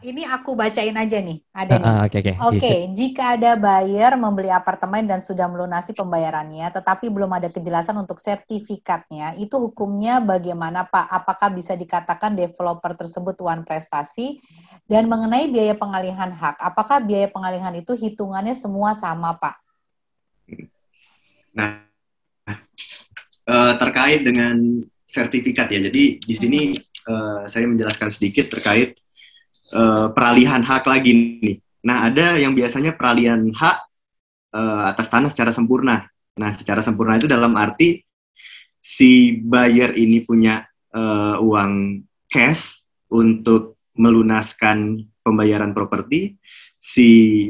Ini aku bacain aja nih, ada nih. Oke, oke. Oke, jika ada buyer membeli apartemen dan sudah melunasi pembayarannya, tetapi belum ada kejelasan untuk sertifikatnya, itu hukumnya bagaimana, Pak? Apakah bisa dikatakan developer tersebut wan prestasi? Dan mengenai biaya pengalihan hak, apakah biaya pengalihan itu hitungannya semua sama, Pak? Nah, terkait dengan sertifikat ya, jadi di sini saya menjelaskan sedikit terkait peralihan hak lagi nih. Nah, ada yang biasanya peralihan hak atas tanah secara sempurna. Nah, secara sempurna itu dalam arti si buyer ini punya uang cash untuk melunaskan pembayaran properti, si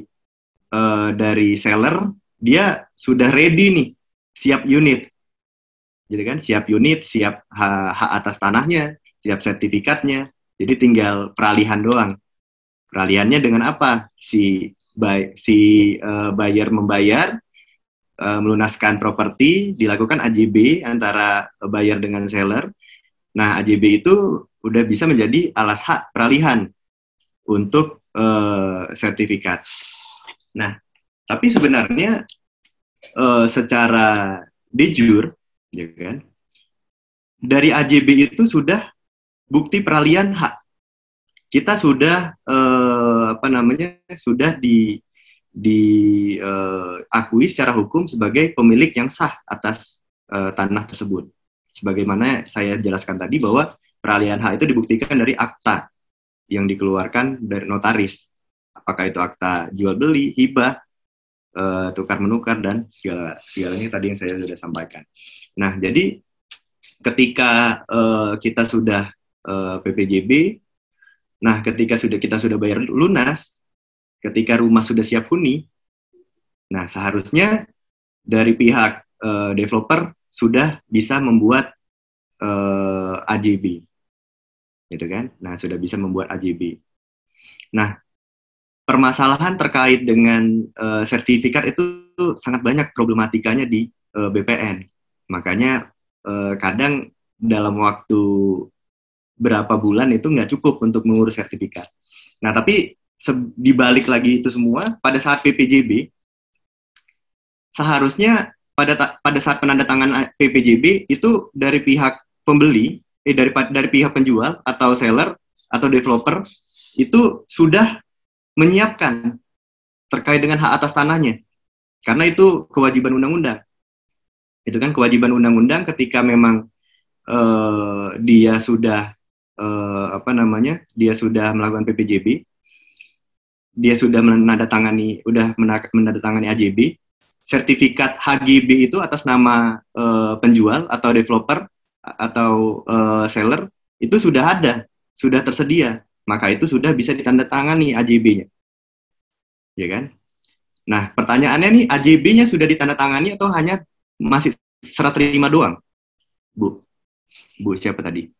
dari seller dia sudah ready nih, siap unit. Jadi kan siap unit, siap hak atas tanahnya, siap sertifikatnya. Jadi tinggal peralihan doang. Peralihannya dengan apa? Si buyer membayar, melunaskan properti, dilakukan AJB antara buyer dengan seller. Nah, AJB itu udah bisa menjadi alas hak peralihan untuk sertifikat. Nah, tapi sebenarnya secara de jure, ya kan, dari AJB itu sudah bukti peralihan hak. Kita sudah sudah diakui secara hukum sebagai pemilik yang sah atas tanah tersebut. Sebagaimana saya jelaskan tadi bahwa peralihan hak itu dibuktikan dari akta yang dikeluarkan dari notaris. Apakah itu akta jual beli, hibah, tukar menukar, dan segalanya tadi yang saya sudah sampaikan. Nah, jadi ketika kita sudah PPJB, nah ketika kita sudah bayar lunas, ketika rumah sudah siap huni, nah seharusnya dari pihak developer sudah bisa membuat AJB, gitu kan? Nah, sudah bisa membuat AJB. Nah, permasalahan terkait dengan sertifikat itu sangat banyak problematikanya di BPN. Makanya kadang dalam waktu berapa bulan itu nggak cukup untuk mengurus sertifikat. Nah, tapi dibalik lagi itu semua, pada saat PPJB, seharusnya pada saat penandatangan PPJB itu dari pihak pembeli, dari pihak penjual atau seller atau developer itu sudah menyiapkan terkait dengan hak atas tanahnya, karena itu kewajiban undang-undang. Itu kan kewajiban undang-undang ketika memang dia sudah dia sudah melakukan PPJB, dia sudah menandatangani AJB, sertifikat HGB itu atas nama penjual atau developer atau seller itu sudah ada, sudah tersedia, maka itu sudah bisa ditandatangani AJB-nya, ya kan? Nah, pertanyaannya nih, AJB-nya sudah ditandatangani atau hanya masih serah terima doang, Bu? Bu siapa tadi?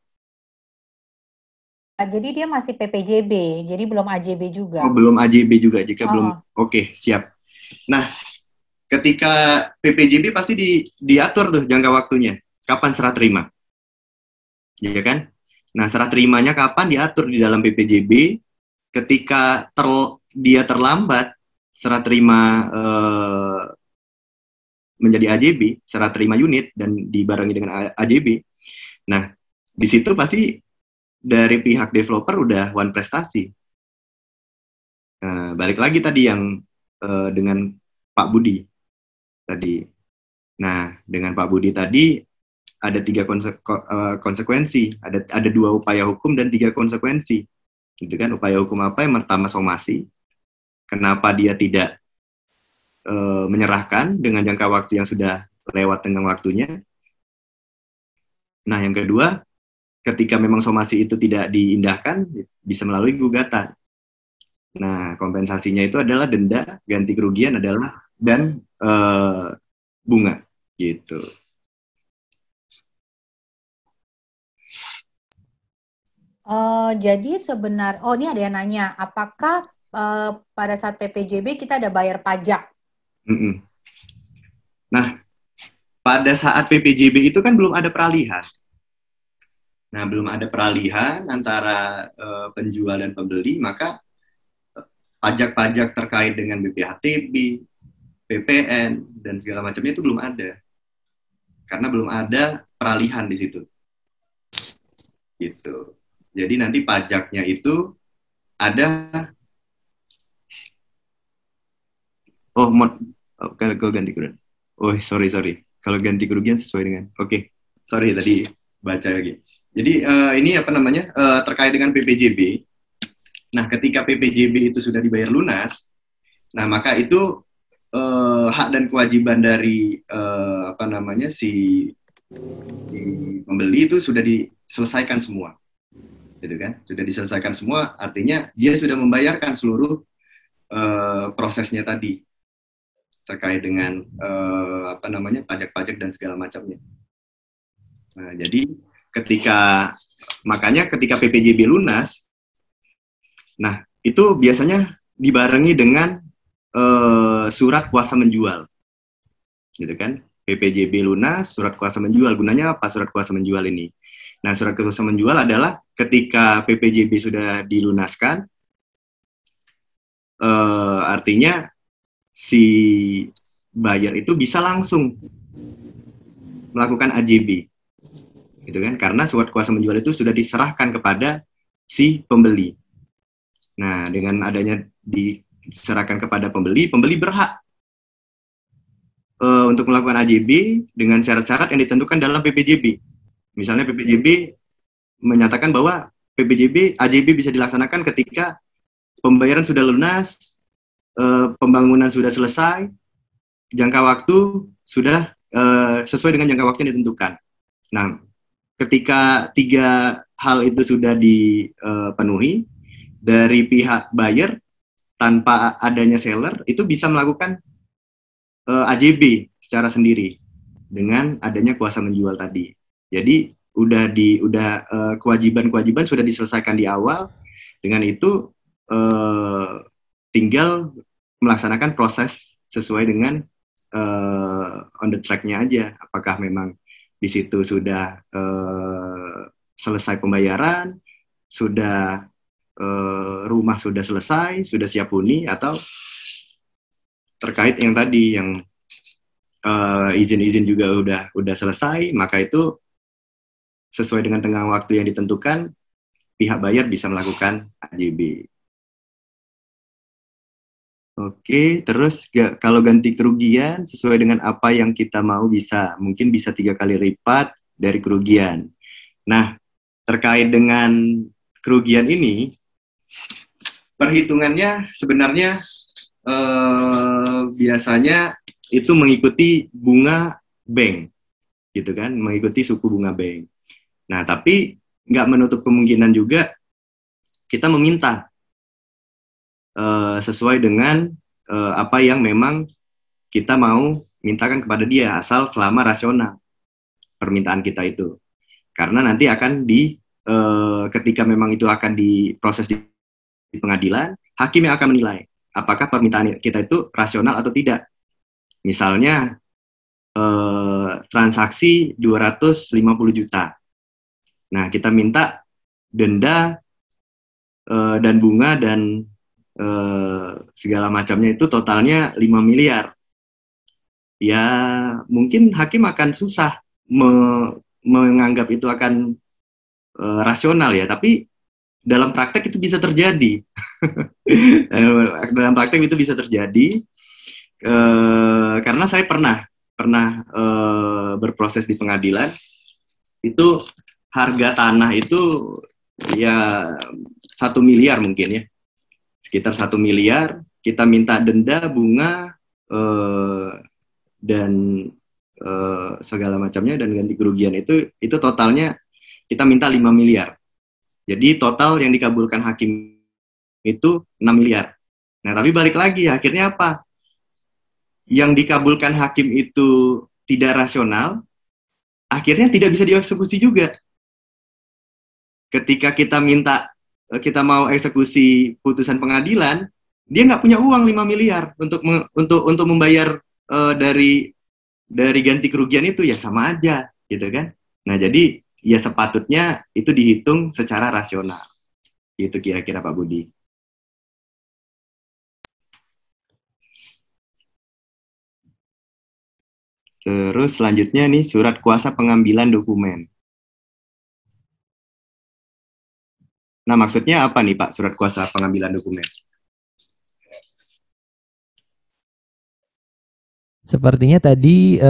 Jadi dia masih PPJB, jadi belum AJB juga. Oh, belum AJB juga, jika belum. Oke, siap. Nah, ketika PPJB pasti diatur tuh jangka waktunya, kapan serah terima, ya kan? Nah, serah terimanya kapan diatur di dalam PPJB. Ketika dia terlambat serah terima menjadi AJB, serah terima unit dan dibarengi dengan AJB. Nah, di situ pasti dari pihak developer udah wan prestasi. Balik lagi tadi yang dengan Pak Budi tadi. Nah, dengan Pak Budi tadi ada 3 konsekuensi, ada 2 upaya hukum dan 3 konsekuensi. Gitu kan? Upaya hukum apa? Yang pertama somasi. Kenapa dia tidak menyerahkan dengan jangka waktu yang sudah lewat tenggang waktunya? Nah, yang kedua, ketika memang somasi itu tidak diindahkan, bisa melalui gugatan. Nah, kompensasinya itu adalah denda, ganti kerugian adalah dan bunga, gitu. Jadi ini ada yang nanya, apakah pada saat PPJB kita ada bayar pajak? Mm-mm. Nah, pada saat PPJB itu kan belum ada peralihan. Nah, belum ada peralihan antara penjual dan pembeli, maka pajak-pajak terkait dengan BPHTB, PPN, dan segala macamnya itu belum ada. Karena belum ada peralihan di situ. Gitu. Jadi nanti pajaknya itu ada. Oh, kalau ganti kerugian. Oh, sorry. Kalau ganti kerugian sesuai dengan. Oke, sorry tadi baca lagi. Jadi ini apa namanya terkait dengan PPJB. Nah, ketika PPJB itu sudah dibayar lunas, nah maka itu hak dan kewajiban dari apa namanya si pembeli itu sudah diselesaikan semua, gitu kan? Sudah diselesaikan semua, artinya dia sudah membayarkan seluruh prosesnya tadi terkait dengan apa namanya pajak-pajak dan segala macamnya. Nah, jadi makanya ketika PPJB lunas, nah itu biasanya dibarengi dengan surat kuasa menjual, gitu kan? PPJB lunas, surat kuasa menjual. Gunanya apa surat kuasa menjual ini? Nah, surat kuasa menjual adalah ketika PPJB sudah dilunaskan, artinya si buyer itu bisa langsung melakukan AJB, gitu kan? Karena surat kuasa menjual itu sudah diserahkan kepada si pembeli. Nah, dengan adanya diserahkan kepada pembeli, pembeli berhak untuk melakukan AJB dengan syarat-syarat yang ditentukan dalam PPJB. Misalnya PPJB menyatakan bahwa AJB bisa dilaksanakan ketika pembayaran sudah lunas, pembangunan sudah selesai, jangka waktu sudah sesuai dengan jangka waktu yang ditentukan. Nah, ketika 3 hal itu sudah dipenuhi, dari pihak buyer tanpa adanya seller itu bisa melakukan AJB secara sendiri dengan adanya kuasa menjual tadi. Jadi kewajiban-kewajiban sudah diselesaikan di awal. Dengan itu tinggal melaksanakan proses sesuai dengan on the track-nya aja. Apakah memang di situ sudah selesai pembayaran, sudah rumah sudah selesai, sudah siap huni, atau terkait yang tadi yang izin-izin juga udah selesai, maka itu sesuai dengan tenggang waktu yang ditentukan, pihak buyer bisa melakukan AJB. Oke, terus kalau ganti kerugian sesuai dengan apa yang kita mau mungkin bisa 3 kali lipat dari kerugian. Nah, terkait dengan kerugian ini, perhitungannya sebenarnya biasanya itu mengikuti bunga bank, gitu kan, mengikuti suku bunga bank. Nah, tapi nggak menutup kemungkinan juga kita meminta sesuai dengan apa yang memang kita mau mintakan kepada dia, asal selama rasional permintaan kita itu. Karena nanti akan ketika memang itu akan diproses di pengadilan, hakim yang akan menilai apakah permintaan kita itu rasional atau tidak. Misalnya transaksi 250 juta. Nah, kita minta denda dan bunga dan segala macamnya itu totalnya 5 miliar. Ya, mungkin hakim akan susah menganggap itu akan rasional ya, tapi dalam praktek itu bisa terjadi. Dalam praktek itu bisa terjadi karena saya pernah berproses di pengadilan, itu harga tanah itu ya 1 miliar mungkin ya, sekitar 1 miliar, kita minta denda, bunga, dan segala macamnya, dan ganti kerugian itu totalnya kita minta 5 miliar. Jadi total yang dikabulkan hakim itu 6 miliar. Nah, tapi balik lagi, akhirnya apa? Yang dikabulkan hakim itu tidak rasional, akhirnya tidak bisa dieksekusi juga. Ketika kita mau eksekusi putusan pengadilan, dia nggak punya uang 5 miliar untuk membayar dari ganti kerugian itu, ya sama aja gitu kan. Nah, jadi ya sepatutnya itu dihitung secara rasional. Itu kira-kira Pak Budi. Terus selanjutnya nih surat kuasa pengambilan dokumen. Nah, maksudnya apa nih Pak surat kuasa pengambilan dokumen? Sepertinya tadi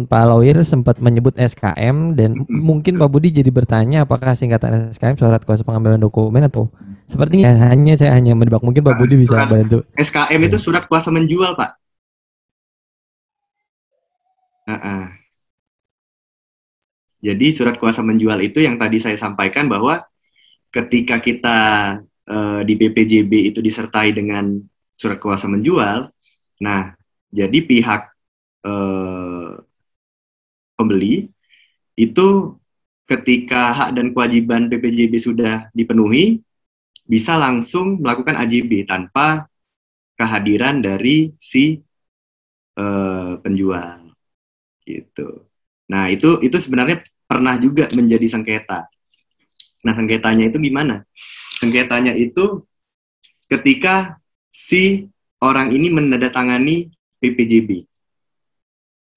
Pak Lawyer sempat menyebut SKM dan mungkin Pak Budi jadi bertanya apakah singkatan SKM surat kuasa pengambilan dokumen atau sepertinya saya hanya menebak, mungkin Pak Budi bisa bantu. SKM itu surat kuasa menjual Pak. Jadi surat kuasa menjual itu yang tadi saya sampaikan bahwa ketika kita di BPJB itu disertai dengan surat kuasa menjual, nah jadi pihak pembeli itu ketika hak dan kewajiban BPJB sudah dipenuhi, bisa langsung melakukan AJB tanpa kehadiran dari si penjual, gitu. Nah itu sebenarnya pernah juga menjadi sengketa. Nah sengketanya itu gimana? Sengketanya itu ketika si orang ini menandatangani PPJB.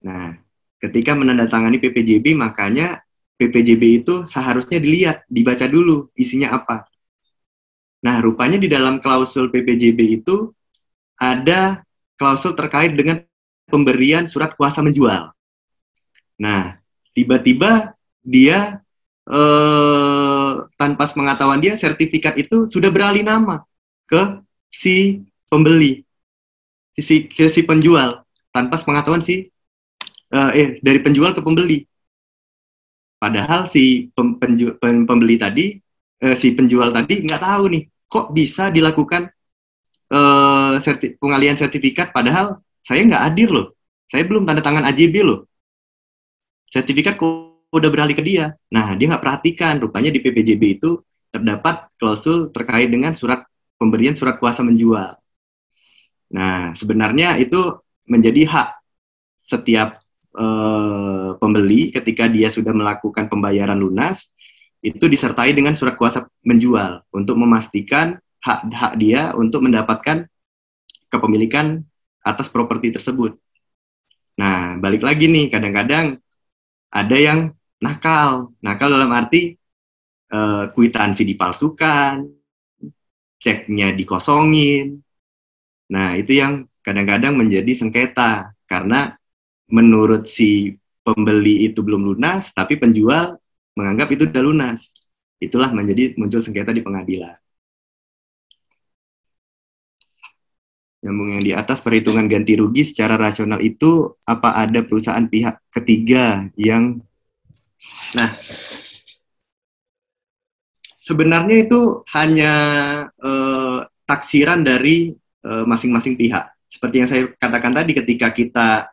Nah, ketika menandatangani PPJB, makanya PPJB itu seharusnya dilihat, dibaca dulu isinya apa. Nah, rupanya di dalam klausul PPJB itu ada klausul terkait dengan pemberian surat kuasa menjual. Nah, tiba-tiba dia tanpa sepengetahuan dia, sertifikat itu sudah beralih nama ke si pembeli, ke si penjual, tanpa sepengetahuan dari penjual ke pembeli. Padahal si pembeli tadi, si penjual tadi nggak tahu nih, kok bisa dilakukan pengalihan sertifikat, padahal saya nggak hadir loh, saya belum tanda tangan AJB loh, sertifikat kok udah beralih ke dia. Nah, dia nggak perhatikan, rupanya di PPJB itu terdapat klausul terkait dengan pemberian surat kuasa menjual. Nah, sebenarnya itu menjadi hak setiap pembeli ketika dia sudah melakukan pembayaran lunas, itu disertai dengan surat kuasa menjual untuk memastikan hak dia untuk mendapatkan kepemilikan atas properti tersebut. Nah, balik lagi nih, kadang-kadang ada yang nakal dalam arti kwitansi dipalsukan, ceknya dikosongin. Nah, itu yang kadang-kadang menjadi sengketa, karena menurut si pembeli itu belum lunas, tapi penjual menganggap itu sudah lunas. Itulah muncul sengketa di pengadilan. Nyambung yang di atas, perhitungan ganti rugi secara rasional itu apa ada perusahaan pihak ketiga yang... Nah, sebenarnya itu hanya taksiran dari masing-masing pihak. Seperti yang saya katakan tadi, ketika kita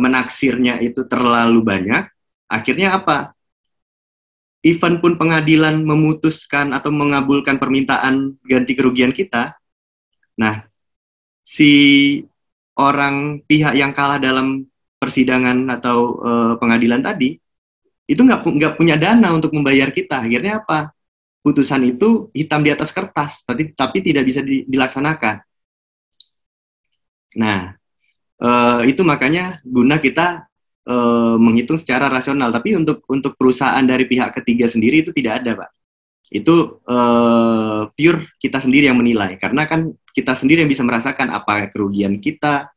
menaksirnya itu terlalu banyak, akhirnya apa? Even pun pengadilan memutuskan atau mengabulkan permintaan ganti kerugian kita, nah, si orang pihak yang kalah dalam persidangan atau pengadilan tadi, itu nggak punya dana untuk membayar kita. Akhirnya apa? Putusan itu hitam di atas kertas, tapi tidak bisa dilaksanakan. Nah, itu makanya guna kita menghitung secara rasional. Tapi untuk perusahaan dari pihak ketiga sendiri itu tidak ada, Pak. Itu pure kita sendiri yang menilai, karena kan kita sendiri yang bisa merasakan apa kerugian kita,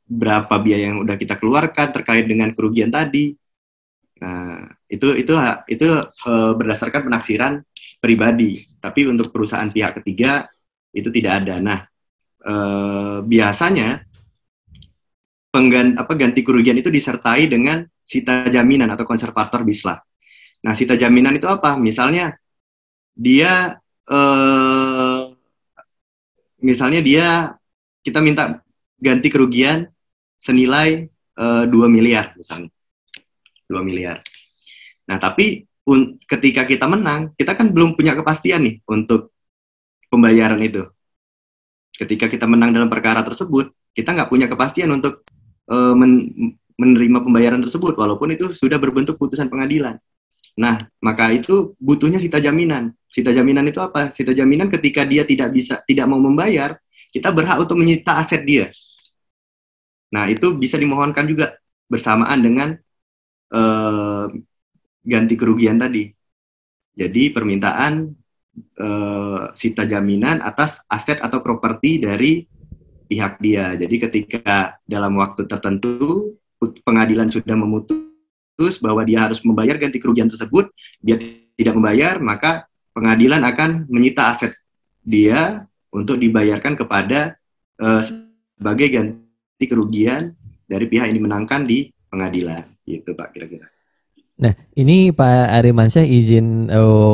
berapa biaya yang udah kita keluarkan terkait dengan kerugian tadi. Nah, itu berdasarkan penaksiran pribadi. Tapi untuk perusahaan pihak ketiga itu tidak ada. Nah, biasanya ganti kerugian itu disertai dengan sita jaminan atau konservator bislah. Nah, sita jaminan itu apa? Misalnya dia kita minta ganti kerugian senilai 2 miliar misalnya. 2 miliar. Nah, tapi ketika kita menang, kita kan belum punya kepastian nih untuk pembayaran itu. Ketika kita menang dalam perkara tersebut, kita nggak punya kepastian untuk menerima pembayaran tersebut, walaupun itu sudah berbentuk putusan pengadilan. Nah, maka itu butuhnya sita jaminan. Sita jaminan itu apa? Sita jaminan ketika dia tidak mau membayar, kita berhak untuk menyita aset dia. Nah, itu bisa dimohonkan juga bersamaan dengan ganti kerugian tadi. Jadi permintaan sita jaminan atas aset atau properti dari pihak dia. Jadi ketika dalam waktu tertentu pengadilan sudah memutus bahwa dia harus membayar ganti kerugian tersebut, dia tidak membayar, maka pengadilan akan menyita aset dia untuk dibayarkan kepada sebagai ganti kerugian dari pihak yang dimenangkan di pengadilan. Gitu Pak kira-kira. Nah, ini Pak Arimansyah izin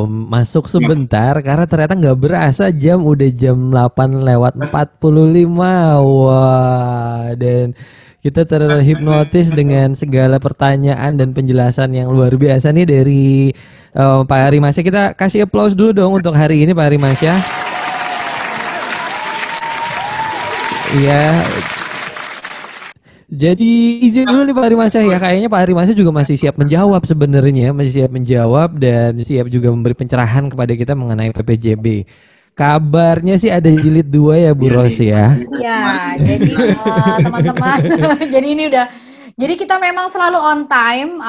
masuk sebentar karena ternyata nggak berasa udah jam 8:45. Wah, dan kita terhipnotis dengan segala pertanyaan dan penjelasan yang luar biasa nih dari Pak Arimansyah. Kita kasih applause dulu dong untuk hari ini Pak Arimansyah. Iya. Jadi izin dulu nih Pak Arimansyah ya, kayaknya Pak Arimansyah juga masih siap menjawab sebenarnya, masih siap menjawab dan siap juga memberi pencerahan kepada kita mengenai PPJB. Kabarnya sih ada jilid 2 ya Bu Ros ya. Iya, jadi teman-teman, jadi ini jadi kita memang selalu on time,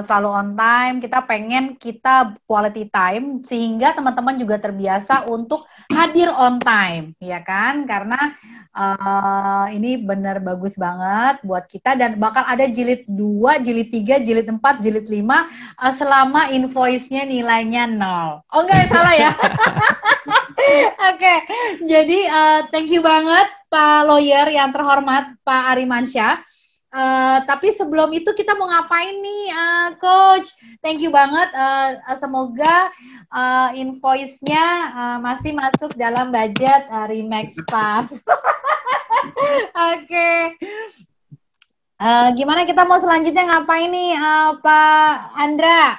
selalu on time. Kita pengen kita quality time sehingga teman-teman juga terbiasa untuk hadir on time, ya kan? Karena ini benar bagus banget buat kita dan bakal ada jilid 2, jilid 3, jilid 4, jilid 5 selama invoice-nya nilainya 0. Oh enggak, salah ya. Oke, jadi thank you banget Pak Lawyer yang terhormat Pak Arimansyah. Tapi sebelum itu kita mau ngapain nih Coach? Thank you banget. Semoga invoice-nya masih masuk dalam budget Remax Pass. Oke. Gimana kita mau selanjutnya ngapain nih Pak Andra?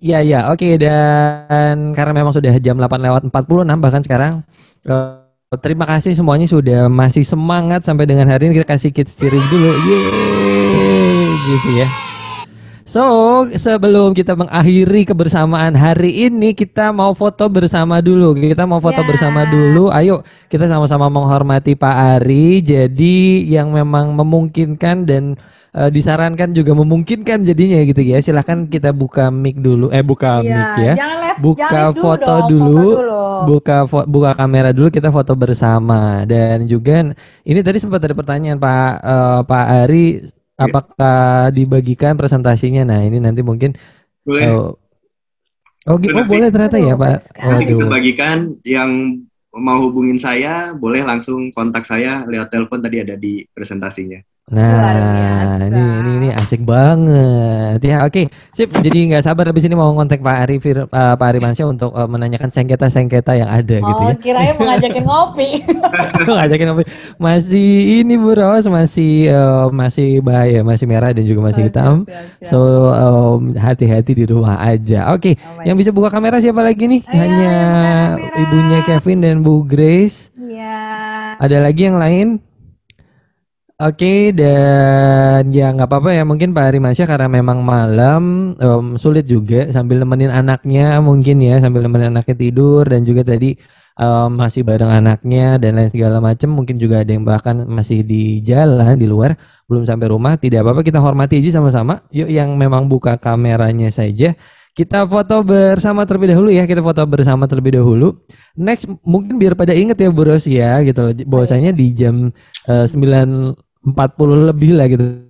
Iya, oke. Dan karena memang sudah jam 8:46 bahkan sekarang, terima kasih semuanya sudah masih semangat sampai dengan hari ini. Kita kasih kids cheering dulu. Yeay, gitu ya. So, sebelum kita mengakhiri kebersamaan hari ini, kita mau foto bersama dulu. Bersama dulu. Ayo, kita sama-sama menghormati Pak Ari. Jadi, yang memang memungkinkan dan disarankan juga memungkinkan jadinya gitu ya. Silahkan kita buka mic dulu. Buka mic ya. Buka foto dulu. Buka kamera dulu, kita foto bersama. Dan juga ini tadi sempat ada pertanyaan Pak Ari, apakah dibagikan presentasinya? Nah, ini nanti mungkin boleh. Boleh ternyata ya, Pak. Kita bagikan. Yang mau hubungin saya boleh langsung kontak saya lewat telepon, tadi ada di presentasinya. Nah, ini asik banget ya. Oke, sip. Jadi nggak sabar habis ini mau ngontek Pak Arimansyah untuk menanyakan sengketa yang ada gitu ya. Kirain mau ngajakin ngopi. Ngajakin ngopi. Masih ini Bu Ros, masih bahaya, masih merah dan juga masih hitam. Siap. So hati-hati di rumah aja. Oke, yang bisa buka kamera siapa lagi nih? Hanya ibunya Kevin dan Bu Grace. Iya. Ada lagi yang lain? Oke, dan ya nggak apa-apa ya, mungkin Pak Arimansyah karena memang malam sulit juga sambil nemenin anaknya mungkin ya, sambil nemenin anaknya tidur dan juga tadi masih bareng anaknya dan lain segala macam, mungkin juga ada yang bahkan masih di jalan di luar belum sampai rumah. Tidak apa-apa, kita hormati aja sama-sama. Yuk yang memang buka kameranya saja. Kita foto bersama terlebih dahulu ya, Next mungkin biar pada inget ya Bu Ros ya gitu, bahwasanya di jam 9:40 lebih lah gitu.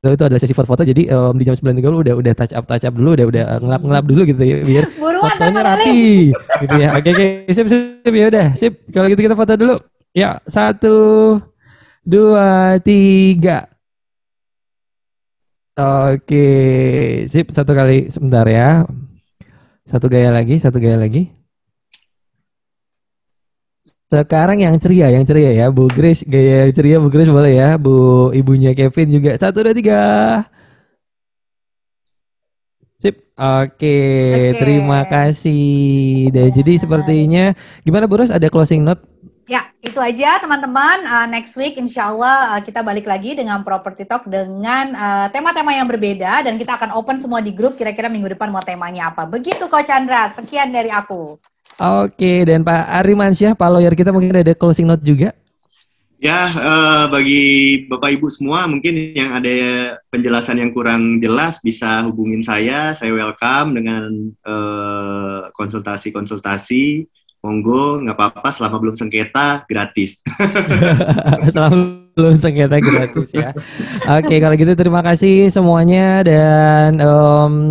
Itu ada sesi foto-foto, jadi di jam 9:30 udah touch up dulu, udah ngelap dulu gitu ya, biar fotonya rapi gitu ya. Oke, sip ya udah, sip. Kalau gitu kita foto dulu. Ya, 1 2 3. Oke, sip. Satu kali sebentar ya. Satu gaya lagi. Sekarang yang ceria ya, Bu Grace, gaya ceria Bu Grace boleh ya, Bu ibunya Kevin juga. 1 2 3. Sip. Oke, terima kasih. Dan jadi sepertinya gimana Bu Ros, ada closing note? Ya, itu aja teman-teman. Next week insya Allah kita balik lagi dengan Property Talk dengan tema-tema yang berbeda dan kita akan open semua di grup kira-kira minggu depan mau temanya apa. Begitu Coach Chandra, sekian dari aku. Oke, dan Pak Arimansyah, Pak Lawyer kita mungkin ada closing note juga? Ya, bagi Bapak Ibu semua mungkin yang ada penjelasan yang kurang jelas bisa hubungin saya welcome dengan konsultasi-konsultasi, monggo nggak apa-apa selama belum sengketa gratis. Selama belum sengketa gratis ya. Oke, kalau gitu terima kasih semuanya dan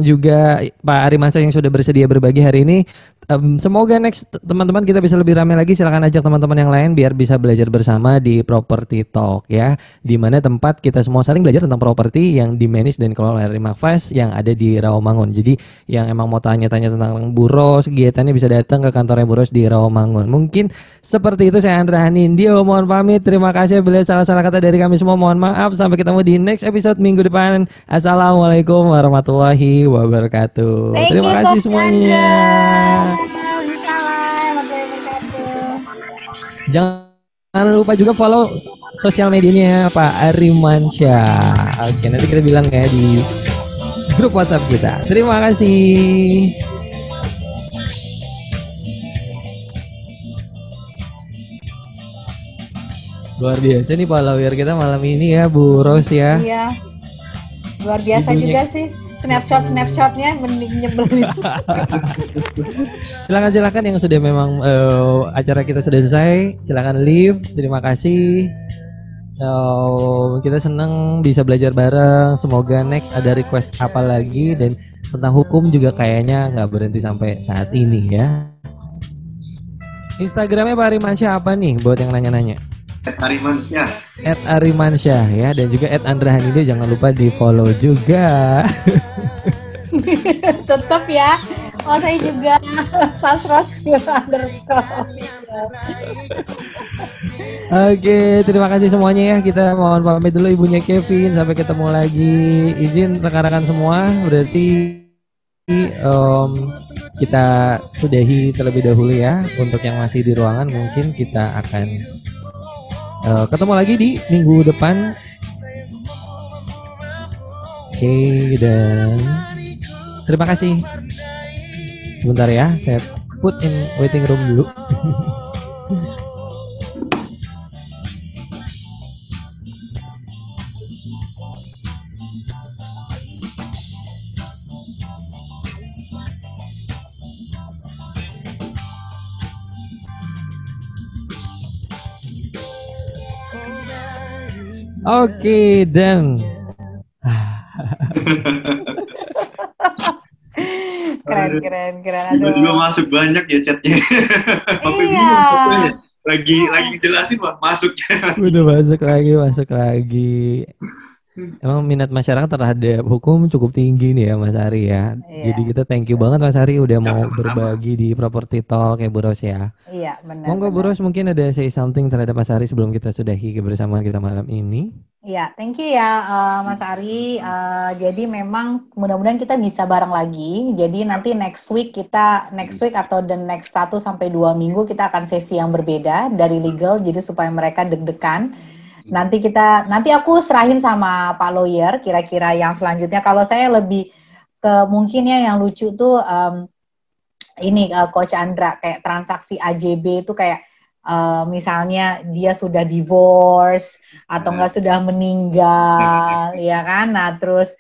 juga Pak Arimansyah yang sudah bersedia berbagi hari ini. Semoga next teman-teman kita bisa lebih ramai lagi. Silakan ajak teman-teman yang lain biar bisa belajar bersama di Property Talk ya, di mana tempat kita semua saling belajar tentang properti yang di-manage dan dikelola oleh Rimafast yang ada di Rawamangun. Jadi yang emang mau tanya-tanya tentang Bu Ros, kegiatannya bisa datang ke kantornya Bu Ros di Rawamangun. Mungkin seperti itu, saya Andra Hanindio mohon pamit. Terima kasih bila salah-salah kata dari kami semua, mohon maaf. Sampai ketemu di next episode minggu depan. Assalamualaikum warahmatullahi wabarakatuh. Terima kasih semuanya. Jangan lupa juga follow sosial medianya Pak Arimansyah. Oke, nanti kita bilang ya di grup WhatsApp kita. Terima kasih. Luar biasa nih Pak Lawyer kita malam ini ya, Bu Ros ya. Iya, luar biasa juga sih. Snapshotnya mending nyebelin. Silakan yang sudah memang acara kita sudah selesai, silakan leave. Terima kasih. Kita senang bisa belajar bareng. Semoga next ada request apa lagi, dan tentang hukum juga kayaknya nggak berhenti sampai saat ini ya. Instagramnya Pak Arimansyah apa nih buat yang nanya-nanya? Arimansyah. @Arimansyah ya, dan juga @Andra Hanide, jangan lupa di follow juga. Tetap ya. Oh, saya juga Pas Rosil _ Oke, terima kasih semuanya ya. Kita mohon pamit dulu ibunya Kevin. Sampai ketemu lagi. Izin rekan-rekan semua, berarti kita sudahi terlebih dahulu ya. Untuk yang masih di ruangan mungkin kita akan ketemu lagi di minggu depan. Oke, dan terima kasih. Sebentar ya, saya put in waiting room dulu. Oke, dan keren. Aduh. Juga masuk banyak ya chatnya. Iya. Lagi jelasin wah masuk. Udah masuk lagi. Emang minat masyarakat terhadap hukum cukup tinggi nih ya Mas Ari ya. Iya. Jadi kita thank you banget Mas Ari udah mau berbagi di Property Talk kayak Bu Ros ya. Iya benar. Monggo Bu Ros mungkin ada say something terhadap Mas Ari sebelum kita sudahi kebersamaan kita malam ini. Iya, thank you ya Mas Ari. Jadi memang mudah-mudahan kita bisa bareng lagi. Jadi nanti next week atau the next 1 sampai 2 minggu kita akan sesi yang berbeda dari legal, jadi supaya mereka deg-degan. Nanti aku serahin sama Pak Lawyer kira-kira yang selanjutnya. Kalau saya lebih ke mungkin ya yang lucu tuh Coach Andra, kayak transaksi AJB itu kayak misalnya dia sudah divorce atau enggak sudah meninggal, ya kan? Nah terus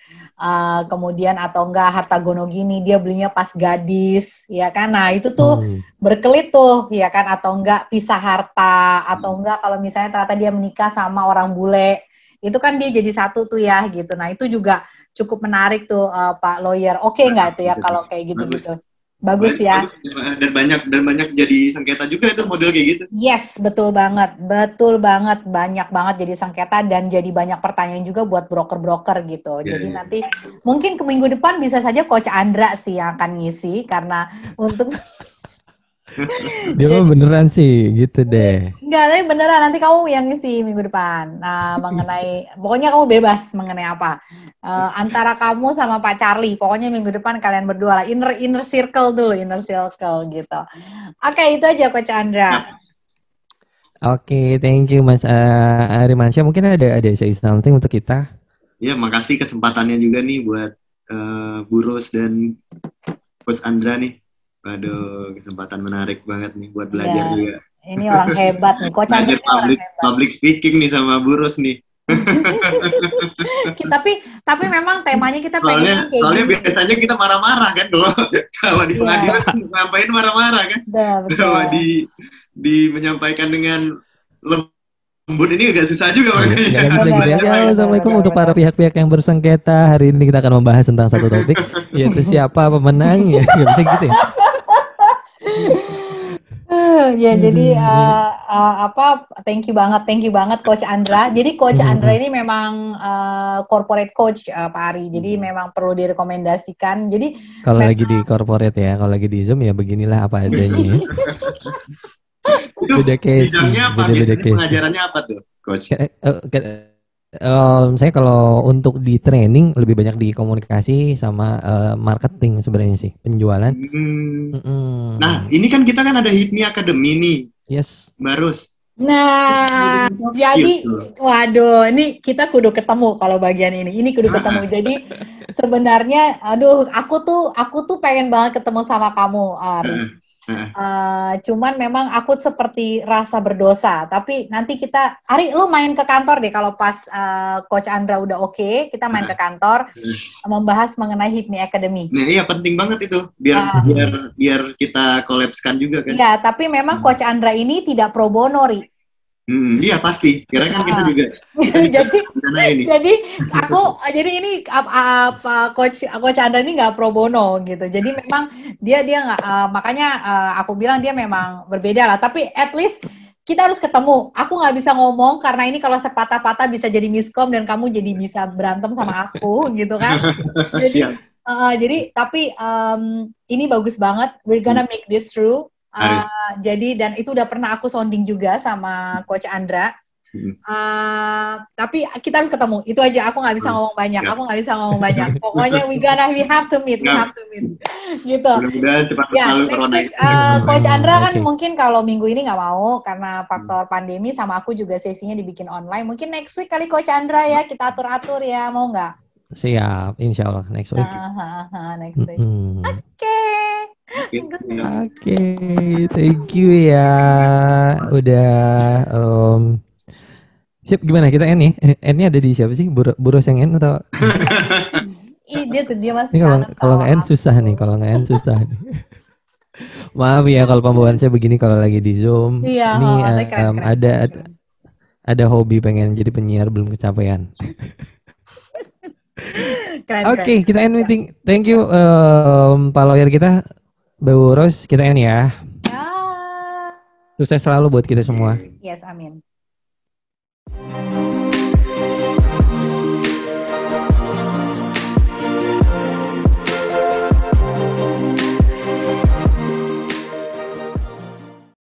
kemudian atau enggak harta gono gini dia belinya pas gadis, ya kan? Nah itu tuh berkelit tuh, ya kan? Atau enggak pisah harta, atau enggak kalau misalnya ternyata dia menikah sama orang bule, itu kan dia jadi satu tuh ya gitu. Nah itu juga cukup menarik tuh Pak Lawyer. Oke nggak itu ya kalau kayak gitu-gitu? Bagus ya. Dan banyak jadi sengketa juga itu model kayak gitu. Yes, betul banget. Banyak banget jadi sengketa dan jadi banyak pertanyaan juga buat broker-broker gitu. Jadi nanti mungkin ke minggu depan bisa saja Coach Andra sih yang akan ngisi karena untuk Dia mah beneran sih gitu deh. Enggak, tapi beneran nanti kamu yang ngisi minggu depan. Nah, mengenai pokoknya kamu bebas mengenai apa. Antara kamu sama Pak Charlie, pokoknya minggu depan kalian berdua lah inner circle dulu, inner circle gitu. Oke, itu aja Coach Andra. Oke, thank you Mas Arimansyah. Mungkin ada say something untuk kita. Ya, makasih kesempatannya juga nih buat Bu Ros dan Coach Andra nih. Aduh, kesempatan menarik banget nih buat belajar juga. Ini orang hebat nih, Coach Andra ini orang hebat. Public speaking nih sama Bu Ros nih. tapi memang temanya kita pengen kayak soalnya gini. Biasanya kita marah-marah kan kalau di pengadilan ngapain marah-marah kan. Kalau di menyampaikan dengan lembut ini agak susah juga makanya. Nggak bisa gitu ya. Assalamualaikum untuk para pihak-pihak yang bersengketa. Hari ini kita akan membahas tentang satu topik, yaitu siapa pemenang ya. Nggak bisa gitu ya. Ya jadi thank you banget Coach Andra. Jadi Coach Andra ini memang corporate coach Pak Ari. Jadi memang perlu direkomendasikan. Jadi kalau lagi di corporate ya, kalau lagi di Zoom ya beginilah apa adanya. Beda case. Beda case. Pengajarannya apa tuh, Coach? Saya kalau untuk di training lebih banyak di komunikasi sama marketing sebenarnya sih, penjualan. Nah, ini kan kita kan ada HIPMI Academy nih. Yes. Barus. Nah, jadi waduh, ini kita kudu ketemu kalau bagian ini. Ini kudu ketemu. Jadi sebenarnya aduh, aku tuh pengen banget ketemu sama kamu, Ari. Cuman memang aku seperti rasa berdosa, tapi nanti kita, Ari, lu main ke kantor deh kalau pas Coach Andra udah oke, kita main ke kantor membahas mengenai HIPMI Academy. Nah, iya penting banget itu biar kita collapse-kan juga kan. Iya, tapi memang Coach Andra ini tidak pro bono, Ri. Iya pasti. Kira kan kita juga. Jadi ini Coach Andra ini nggak pro bono gitu. Jadi memang dia nggak makanya aku bilang dia memang berbeda lah. Tapi at least kita harus ketemu. Aku nggak bisa ngomong karena ini kalau sepatah-patah bisa jadi miskom dan kamu jadi bisa berantem sama aku gitu kan. Jadi tapi ini bagus banget. We're gonna make this through. Jadi dan itu udah pernah aku sounding juga sama Coach Andra. Tapi kita harus ketemu. Itu aja. Aku nggak bisa ngomong banyak. Pokoknya we have to meet. Gitu. Ya, next week, Coach Andra kan mungkin kalau minggu ini nggak mau karena faktor pandemi, sama aku juga sesinya dibikin online. Mungkin next week kali Coach Andra ya kita atur ya, mau nggak? Siap, insya Allah next week. Next week. Oke, thank you ya. Udah siap, gimana kita N nih? N-nya ada di siapa sih? Buros yang N atau? Dia masih. Ini kalau nge-N susah nih, Maaf ya kalau pembawaan saya begini kalau lagi di Zoom. Iya, ini ada hobi pengen jadi penyiar belum kecapean. Oke, kita end meeting. Thank you Pak lawyer kita, Bu Ros, kita end ya. Sukses selalu buat kita semua. Yes, amin.